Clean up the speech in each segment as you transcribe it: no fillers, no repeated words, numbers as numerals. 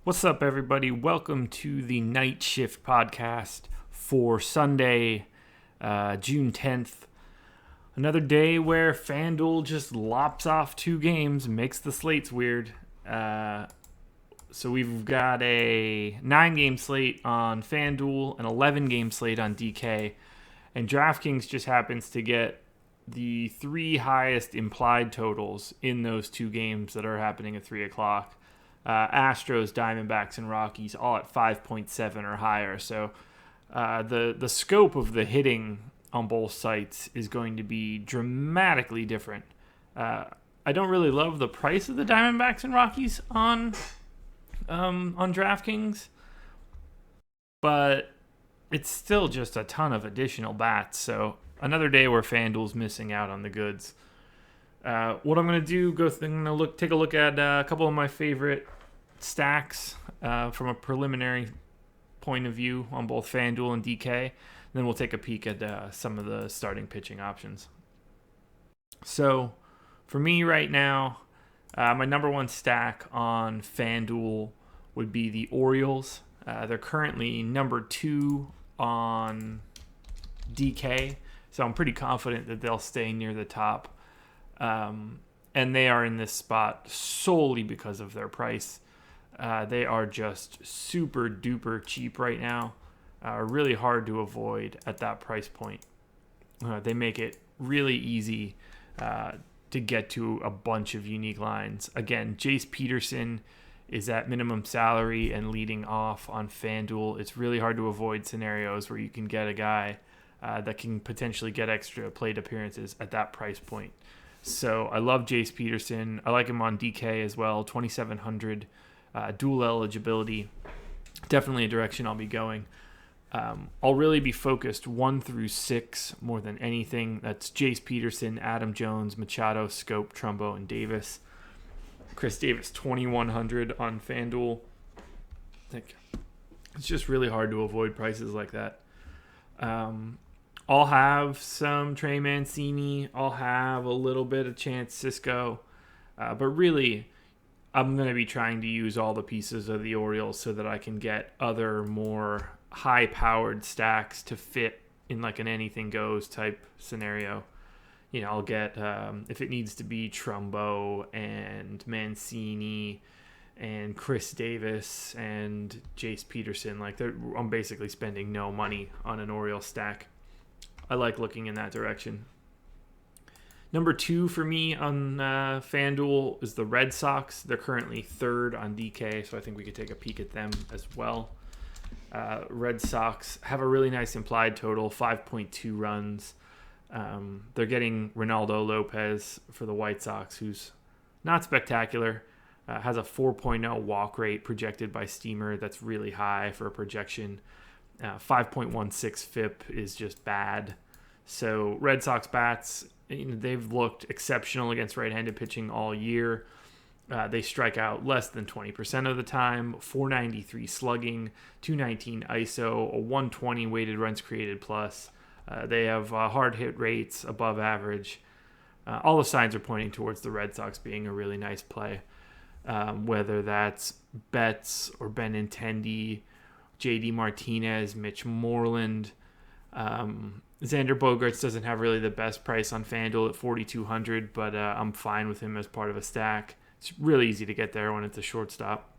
What's up, everybody? Welcome to the Night Shift podcast for Sunday, June 10th. Another day where FanDuel just lops off two games, makes the slates weird. So we've got a 9-game slate on FanDuel, an 11-game slate on DK, and DraftKings just happens to get the three highest implied totals in those two games that are happening at 3 o'clock. Astros, Diamondbacks, and Rockies all at 5.7 or higher. So the scope of the hitting on both sites is going to be dramatically different. I don't really love the price of the Diamondbacks and Rockies on DraftKings, but it's still just a ton of additional bats. So another day where FanDuel's missing out on the goods. What I'm going to do, take a look at a couple of my favorite stacks from a preliminary point of view on both FanDuel and DK. And then we'll take a peek at some of the starting pitching options. So for me right now, my number one stack on FanDuel would be the Orioles. They're currently number 2 on DK, so I'm pretty confident that they'll stay near the top. And they are in this spot solely because of their price. They are just super duper cheap right now. Really hard to avoid at that price point. They make it really easy to get to a bunch of unique lines. Again, Jace Peterson is at minimum salary and leading off on FanDuel. It's really hard to avoid scenarios where you can get a guy that can potentially get extra plate appearances at that price point. So I love Jace Peterson. I like him on DK as well, 2,700 dual eligibility. Definitely a direction I'll be going. I'll really be focused 1 through 6 more than anything. That's Jace Peterson, Adam Jones, Machado, Scope, Trumbo, and Davis. Chris Davis, 2,100 on FanDuel. I think it's just really hard to avoid prices like that. I'll have some Trey Mancini. I'll have a little bit of Chance Cisco. But really, I'm going to be trying to use all the pieces of the Orioles so that I can get other more high-powered stacks to fit in like an anything goes type scenario. You know, I'll get, if it needs to be, Trumbo and Mancini and Chris Davis and Jace Peterson. I'm basically spending no money on an Orioles stack. I like looking in that direction. Number 2 for me on FanDuel is the Red Sox. They're currently 3rd on DK, so I think we could take a peek at them as well. Red Sox have a really nice implied total, 5.2 runs. They're getting Ronaldo Lopez for the White Sox, who's not spectacular. Has a 4.0 walk rate projected by Steamer. That's really high for a projection. 5.16 FIP is just bad. So Red Sox bats, they've looked exceptional against right-handed pitching all year. They strike out less than 20% of the time, 493 slugging, 219 ISO, a 120 weighted runs created plus. They have hard hit rates above average. All the signs are pointing towards the Red Sox being a really nice play, whether that's Betts or Benintendi, JD Martinez, Mitch Moreland. Xander Bogaerts doesn't have really the best price on FanDuel at 4,200, but I'm fine with him as part of a stack. It's really easy to get there when it's a shortstop.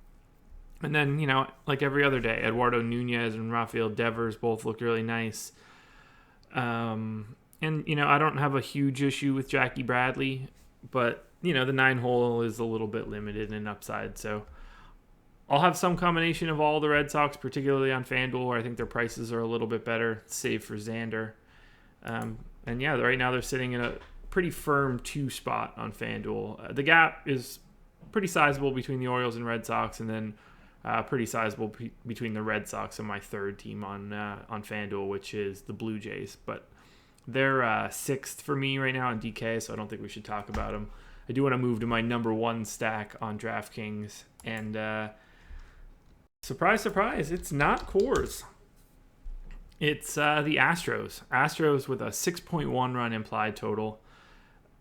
And then, like every other day, Eduardo Nunez and Rafael Devers both look really nice. And, I don't have a huge issue with Jackie Bradley, but, the 9-hole is a little bit limited in upside. So I'll have some combination of all the Red Sox, particularly on FanDuel, where I think their prices are a little bit better, save for Xander. And yeah, right now they're sitting in a pretty firm 2 spot on FanDuel. The gap is pretty sizable between the Orioles and Red Sox, and then pretty sizable between the Red Sox and my third team on FanDuel, which is the Blue Jays. But they're 6th for me right now on DK, so I don't think we should talk about them. I do want to move to my number 1 stack on DraftKings, and surprise, surprise, it's not Coors. It's the Astros. Astros with a 6.1 run implied total.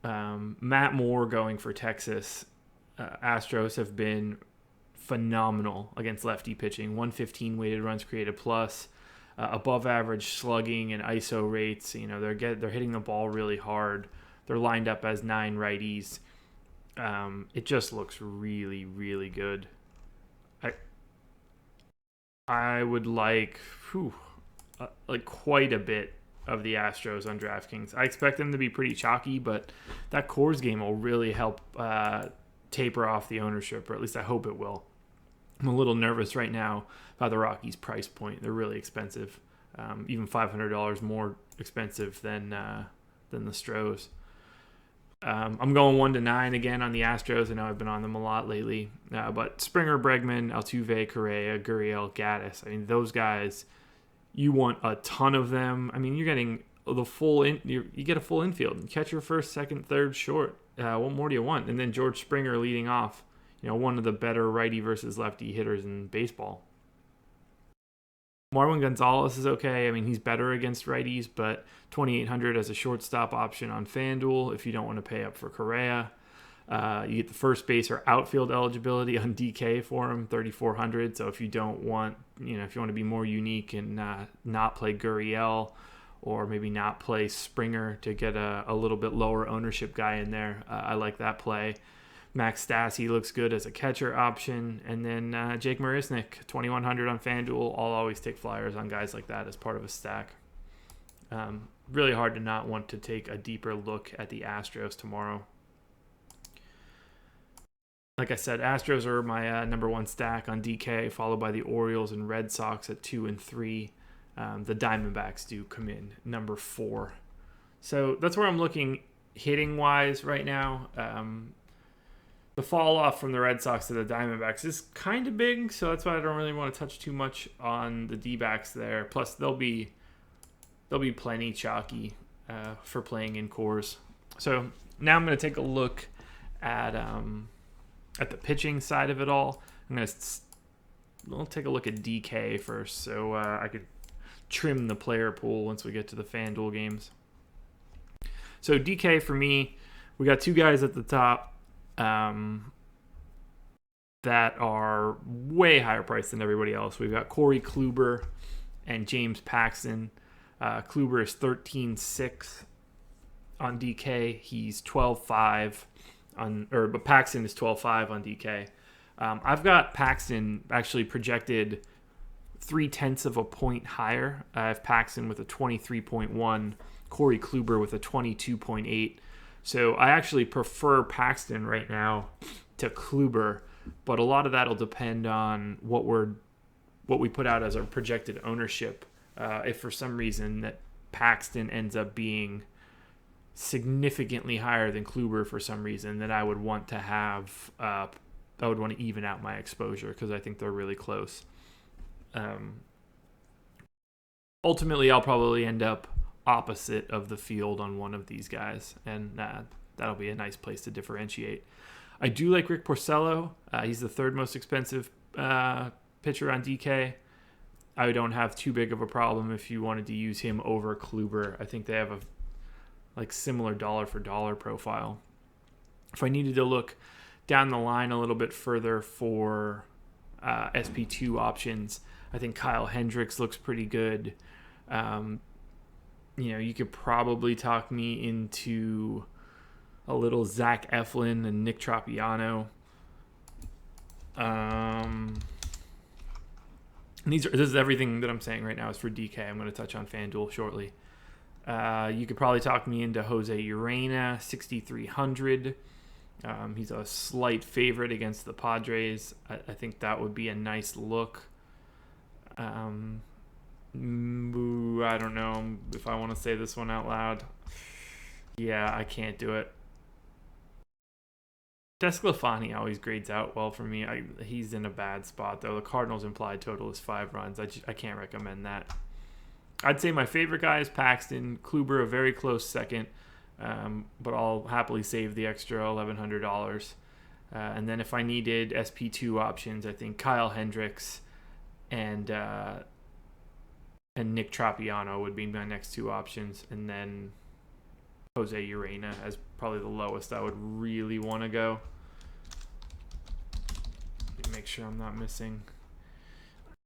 Matt Moore going for Texas. Astros have been phenomenal against lefty pitching. 115 weighted runs created plus, above average slugging and ISO rates. You know, they're hitting the ball really hard. They're lined up as 9 righties. It just looks really, really good. I would like quite a bit of the Astros on DraftKings. I expect them to be pretty chalky, but that Coors game will really help taper off the ownership, or at least I hope it will. I'm a little nervous right now about the Rockies' price point. They're really expensive, even $500 more expensive than the Stros. I'm going 1-9 again on the Astros. I know I've been on them a lot lately. But Springer, Bregman, Altuve, Correa, Gurriel, Gaddis. I mean, those guys, you want a ton of them. I mean, you're getting the full you get a full infield. Catcher first, second, third, short. What more do you want? And then George Springer leading off. You know, one of the better righty versus lefty hitters in baseball. Marwin Gonzalez is okay. I mean, he's better against righties, but 2,800 as a shortstop option on FanDuel if you don't want to pay up for Correa. You get the first base or outfield eligibility on DK for him, 3,400. So if you don't want, if you want to be more unique and not play Gurriel or maybe not play Springer to get a little bit lower ownership guy in there, I like that play. Max Stassi looks good as a catcher option. And then Jake Marisnick, 2,100 on FanDuel. I'll always take flyers on guys like that as part of a stack. Really hard to not want to take a deeper look at the Astros tomorrow. Like I said, Astros are my number 1 stack on DK, followed by the Orioles and Red Sox at 2 and 3. The Diamondbacks do come in number 4. So that's where I'm looking hitting-wise right now. The fall off from the Red Sox to the Diamondbacks is kind of big, so that's why I don't really want to touch too much on the D-backs there. Plus, they'll be plenty chalky for playing in Coors. So now I'm going to take a look at the pitching side of it all. We'll take a look at DK first, so I could trim the player pool once we get to the FanDuel games. So DK for me, we got 2 guys at the top that are way higher priced than everybody else. We've got Corey Kluber and James Paxton. Kluber is 13.6 on DK. He's 12.5 but Paxton is 12.5 on DK. I've got Paxton actually projected 0.3 of a point higher. I have Paxton with a 23.1, Corey Kluber with a 22.8. So I actually prefer Paxton right now to Kluber, but a lot of that will depend on what we put out as our projected ownership. If for some reason that Paxton ends up being significantly higher than Kluber for some reason, then I would want to have I would want to even out my exposure because I think they're really close. Ultimately, I'll probably end up opposite of the field on one of these guys, and that'll be a nice place to differentiate. I do like Rick Porcello. He's the 3rd most expensive pitcher on DK. I don't have too big of a problem if you wanted to use him over Kluber. I think they have a similar dollar for dollar profile. If I needed to look down the line a little bit further for SP2 options, I think Kyle Hendricks looks pretty good. You could probably talk me into a little Zach Eflin and Nick Tropiano. This is everything that I'm saying right now is for DK. I'm going to touch on FanDuel shortly. You could probably talk me into Jose Urena, 6,300. He's a slight favorite against the Padres. I think that would be a nice look. I don't know if I want to say this one out loud. Yeah, I can't do it. Desclafani always grades out well for me. He's in a bad spot, though. The Cardinals' implied total is 5 runs. I can't recommend that. I'd say my favorite guy is Paxton. Kluber, a very close second, but I'll happily save the extra $1,100. And then if I needed SP2 options, I think Kyle Hendricks and Nick Tropiano would be my next 2 options, and then Jose Urena as probably the lowest I would really want to go. Make sure I'm not missing.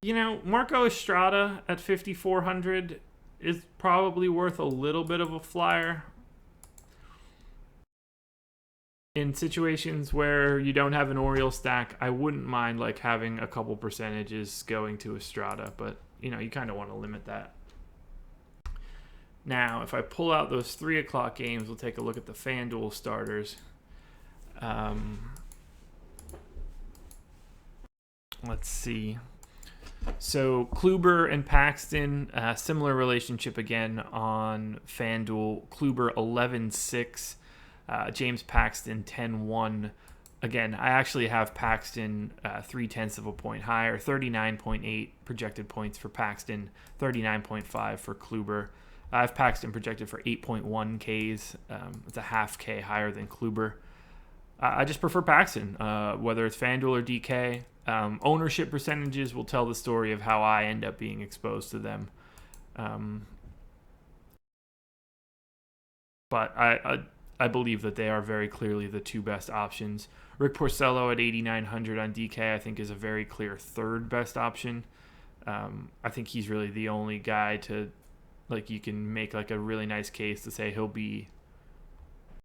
You know, Marco Estrada at 5,400 is probably worth a little bit of a flyer. In situations where you don't have an Orioles stack, I wouldn't mind like having a couple percentages going to Estrada, but you know, you kind of want to limit that. Now, if I pull out those 3 o'clock games, we'll take a look at the FanDuel starters. Let's see. So Kluber and Paxton, similar relationship again on FanDuel. Kluber 11-6. James Paxton 10-1. Again, I actually have Paxton 0.3 of a point higher, 39.8 projected points for Paxton, 39.5 for Kluber. I have Paxton projected for 8.1 Ks. It's a half K higher than Kluber. I just prefer Paxton, whether it's FanDuel or DK. Ownership percentages will tell the story of how I end up being exposed to them. But I believe that they are very clearly the two best options. Rick Porcello at 8,900 on DK, I think, is a very clear third best option. I think he's really the only guy to, like, you can make like a really nice case to say he'll be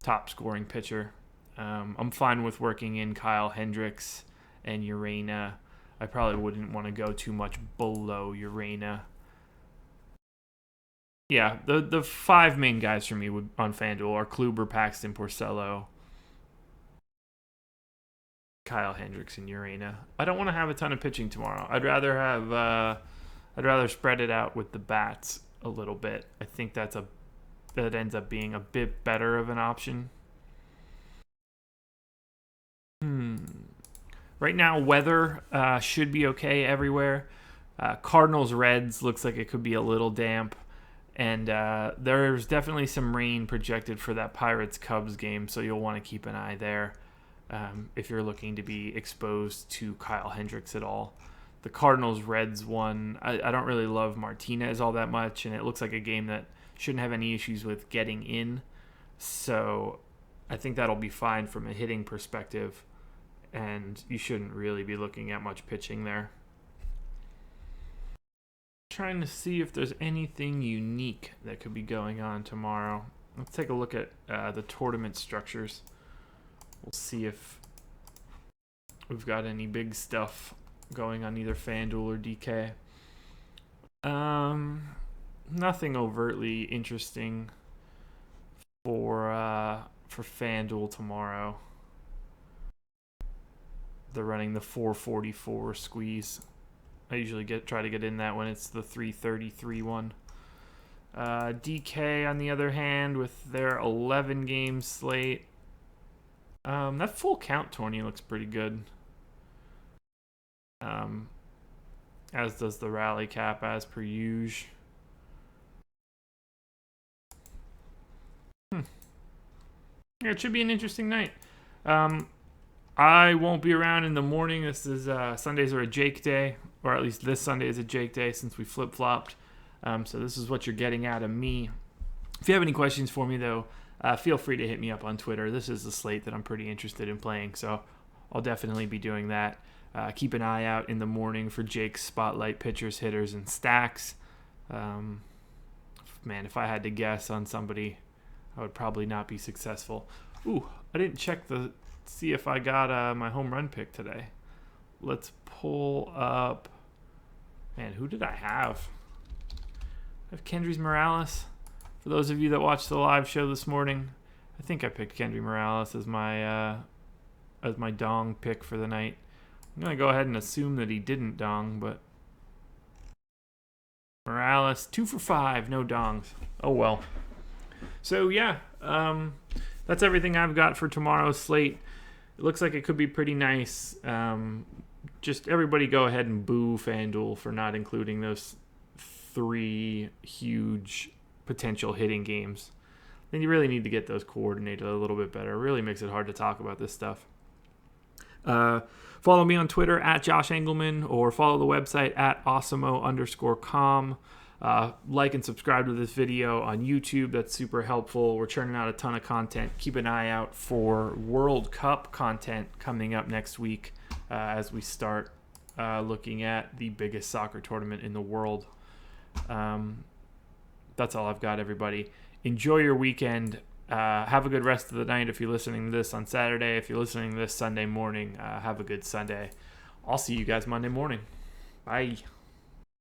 top scoring pitcher. I'm fine with working in Kyle Hendricks and Urena. I probably wouldn't want to go too much below Urena. Yeah, the 5 main guys for me on FanDuel are Kluber, Paxton, Porcello, Kyle Hendricks, and Urena. I don't want to have a ton of pitching tomorrow. I'd rather spread it out with the bats a little bit. I think that ends up being a bit better of an option. Right now, weather should be okay everywhere. Cardinals Reds looks like it could be a little damp. And there's definitely some rain projected for that Pirates-Cubs game, so you'll want to keep an eye there if you're looking to be exposed to Kyle Hendricks at all. The Cardinals-Reds one, I don't really love Martinez all that much, and it looks like a game that shouldn't have any issues with getting in. So I think that'll be fine from a hitting perspective, and you shouldn't really be looking at much pitching there. Trying to see if there's anything unique that could be going on tomorrow. Let's take a look at the tournament structures. We'll see if we've got any big stuff going on either FanDuel or DK. Nothing overtly interesting for FanDuel tomorrow. They're running the 444 squeeze. I usually try to get in that when it's the 333 one. DK, on the other hand, with their 11 game slate, that full count tourney looks pretty good. As does the rally cap, as per usual. Yeah, it should be an interesting night. I won't be around in the morning. This is Sundays are a Jake day, or at least this Sunday is a Jake day since we flip-flopped. So this is what you're getting out of me. If you have any questions for me, though, feel free to hit me up on Twitter. This is the slate that I'm pretty interested in playing, so I'll definitely be doing that. Keep an eye out in the morning for Jake's Spotlight pitchers, hitters, and stacks. Man, if I had to guess on somebody, I would probably not be successful. Ooh, I didn't check see if I got my home run pick today. Let's pull up. Man, who did I have? I have Kendrys Morales. For those of you that watched the live show this morning, I think I picked Kendry Morales as my dong pick for the night. I'm gonna go ahead and assume that he didn't dong, but Morales 2 for 5, no dongs. Oh well. So yeah, that's everything I've got for tomorrow's slate. It looks like it could be pretty nice. Just everybody go ahead and boo FanDuel for not including those 3 huge potential hitting games. Then you really need to get those coordinated a little bit better. It really makes it hard to talk about this stuff. Follow me on Twitter at Josh Engelman, or follow the website at awesomeo_com. Like and subscribe to this video on YouTube. That's super helpful. We're churning out a ton of content. Keep an eye out for World Cup content coming up next week. as we start looking at the biggest soccer tournament in the world. That's all I've got, everybody. Enjoy your weekend. Have a good rest of the night if you're listening to this on Saturday. If you're listening to this Sunday morning, have a good Sunday. I'll see you guys Monday morning. Bye.